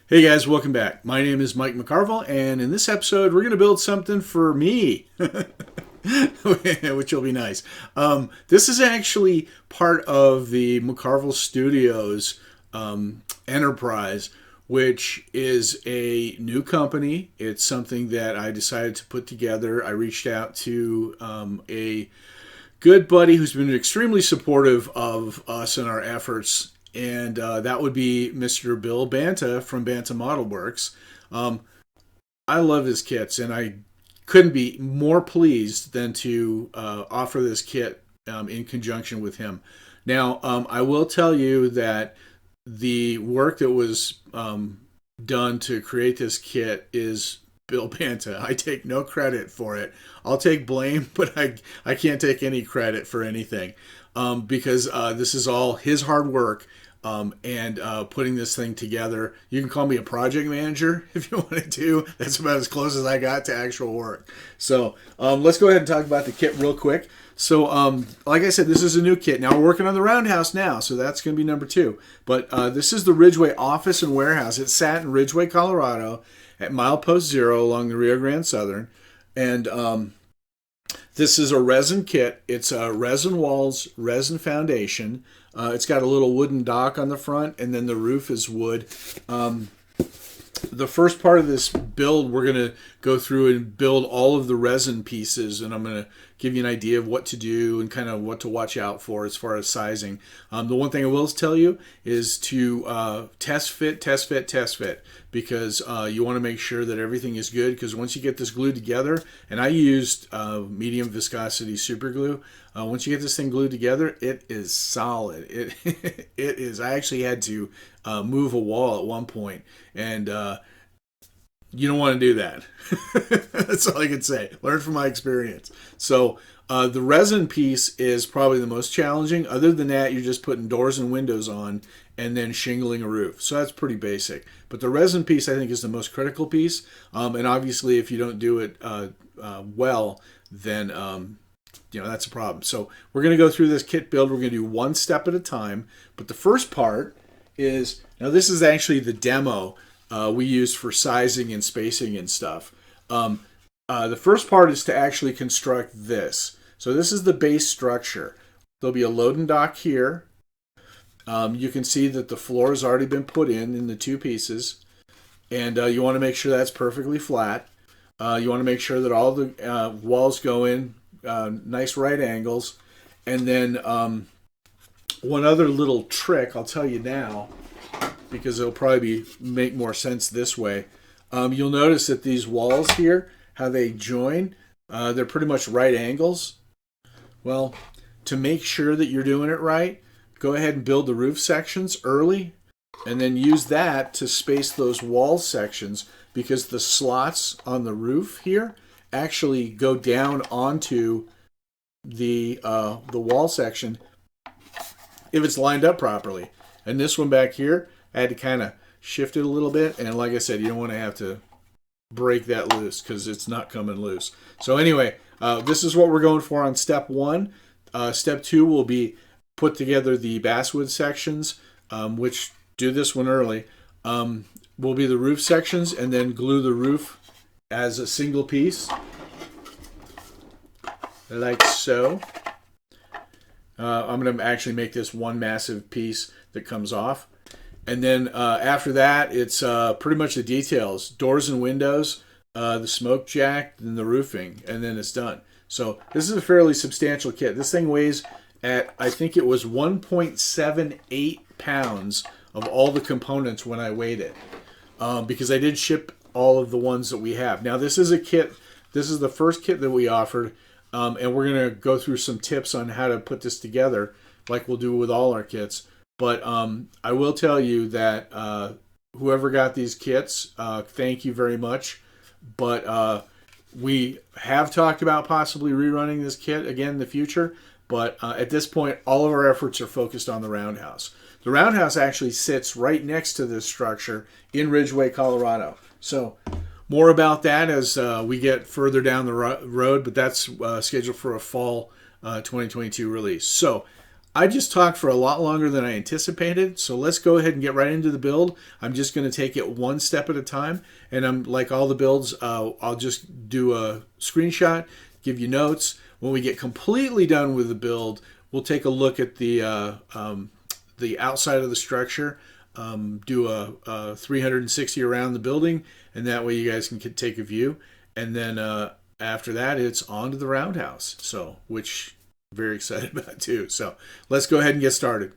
Hey guys, welcome back. My name is Mike McCarville, and in this episode, we're going to build something for me, which will be nice. This is actually part of the McCarville Studios enterprise, which is a new company. It's something that I decided to put together. I reached out to a good buddy who's been extremely supportive of us and our efforts, and that would be Mr. Bill Banta from Banta Model Works. I love his kits, and I couldn't be more pleased than to offer this kit in conjunction with him. Now, I will tell you that the work that was done to create this kit is Bill Banta. I take no credit for it. I'll take blame, but I can't take any credit for anything because this is all his hard work. And putting this thing together. You can call me a project manager if you wanted to. That's about as close as I got to actual work. So let's go ahead and talk about the kit real quick. So like I said, this is a new kit. Now we're working on the roundhouse now, so that's going to be number 2. But this is the Ridgway Office and Warehouse. It's sat in Ridgway, Colorado at milepost 0 along the Rio Grande Southern. And this is a resin kit. It's resin walls, resin foundation. It's got a little wooden dock on the front, and then the roof is wood. The first part of this build, we're going to go through and build all of the resin pieces, and I'm going to give you an idea of what to do and kind of what to watch out for as far as sizing. The one thing I will tell you is to test fit, because you want to make sure that everything is good, because once you get this glued together, and I used medium viscosity super glue, once you get this thing glued together, it is solid. It it is. I actually had to move a wall at one point, and you don't want to do that. That's all I can say. Learn from my experience. So the resin piece is probably the most challenging. Other than that, you're just putting doors and windows on and then shingling a roof. So that's pretty basic. But the resin piece, I think, is the most critical piece. And obviously, if you don't do it well, then that's a problem. So we're going to go through this kit build. We're going to do one step at a time. But the first part is, now this is actually the demo we used for sizing and spacing and stuff. The first part is to actually construct this. So this is the base structure. There'll be a loading dock here. You can see that the floor has already been put in the 2 pieces. And you want to make sure that's perfectly flat. You want to make sure that all the walls go in nice right angles. And then one other little trick I'll tell you now, because it'll probably make more sense this way. You'll notice that these walls here, how they join, they're pretty much right angles. Well, to make sure that you're doing it right, go ahead and build the roof sections early, and then use that to space those wall sections, because the slots on the roof here actually go down onto the wall section if it's lined up properly. And this one back here, I had to kind of shift it a little bit, and like I said, you don't want to have to break that loose because it's not coming loose. So anyway, this is what we're going for on step 1. Step 2 will be put together the basswood sections, which do this one early. Will be the roof sections, and then glue the roof as a single piece, like so. I'm going to actually make this one massive piece that comes off. And then after that, it's pretty much the details. Doors and windows, the smoke jack, and the roofing, and then it's done. So this is a fairly substantial kit. This thing weighs at, I think it was 1.78 pounds of all the components when I weighed it. Because I did ship all of the ones that we have. Now this is a kit. This is the first kit that we offered. And we're going to go through some tips on how to put this together, like we'll do with all our kits. But I will tell you that whoever got these kits, thank you very much. But we have talked about possibly rerunning this kit again in the future. But at this point, all of our efforts are focused on the roundhouse. The roundhouse actually sits right next to this structure in Ridgway, Colorado. So more about that as we get further down the road, but that's scheduled for a fall 2022 release. So I just talked for a lot longer than I anticipated, so let's go ahead and get right into the build. I'm just going to take it one step at a time, and I'm like all the builds, I'll just do a screenshot, give you notes. When we get completely done with the build, we'll take a look at the outside of the structure, do a 360 around the building, and that way you guys can take a view. And then after that, it's on to the roundhouse. So, which I'm very excited about too. So let's go ahead and get started.